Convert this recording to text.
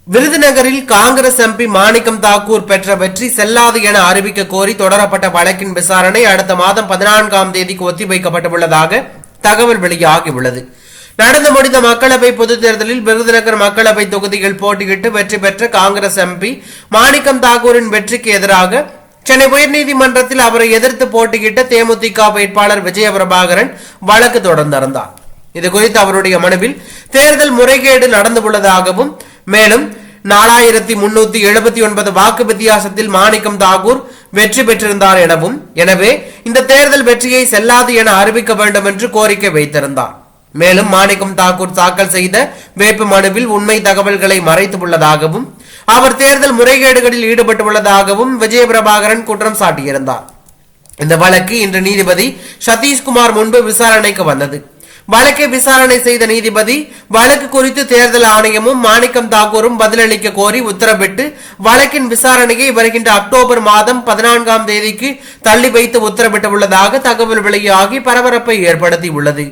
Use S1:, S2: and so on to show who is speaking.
S1: விருதுநகரில் காங்கிரஸ் எம்பி மாணிக்கம் தாக்கூர் பெற்ற வெற்றி செல்லாது என அறிவிக்க கோரி தொடரப்பட்ட வழக்கின் விசாரணை அடுத்த மாதம் 14ஆம் தேதிக்கு ஒத்திவைக்கப்பட்டுள்ளதாக தகவல் வெளியாகியுள்ளது. நடந்து முடிந்த மக்களவை பொதுத் தேர்தலில் விருதுநகர் மக்களவை தொகுதியில் போட்டியிட்டு வெற்றி பெற்ற காங்கிரஸ் எம்பி மாணிக்கம் தாக்கூரின் வெற்றிக்கு எதிராக சென்னை உயர்நீதிமன்றத்தில் அவரை எதிர்த்து போட்டியிட்ட தேமுதிக வேட்பாளர் விஜயபிரபாகரன் வழக்கு தொடர்ந்திருந்தார். இதுகுறித்து அவருடைய மனுவில் தேர்தல் முறைகேடு நடந்துள்ளதாகவும் மேலும் 4379 வாக்கு வித்தியாசத்தில் மாணிக்கம் தாக்கூர் வெற்றி பெற்றிருந்தார் எனவும், எனவே இந்த தேர்தல் வெற்றியை செல்லாது என அறிவிக்க வேண்டும் என்று கோரிக்கை வைத்திருந்தார். மேலும் மாணிக்கம் தாக்கூர் தாக்கல் செய்த வேட்பு மனுவில் உண்மை தகவல்களை மறைத்துள்ளதாகவும் அவர் தேர்தல் முறைகேடுகளில் ஈடுபட்டுள்ளதாகவும் விஜயபிரபாகரன் குற்றம் சாட்டியிருந்தார். இந்த வழக்கு இன்று நீதிபதி சதீஷ்குமார் முன்பு விசாரணைக்கு வந்தது. வழக்கை விசாரணை செய்த நீதிபதி வழக்கு குறித்து தேர்தல் ஆணையமும் மாணிக்கம் தாக்கூரும் பதிலளிக்க கோரி உத்தரவிட்டு வழக்கின் விசாரணையை வருகின்ற அக்டோபர் மாதம் 14ஆம் தேதிக்கு தள்ளி வைத்து உத்தரவிட்டுள்ளதாக தகவல் வெளியாகி பரபரப்பை ஏற்படுத்தியுள்ளது.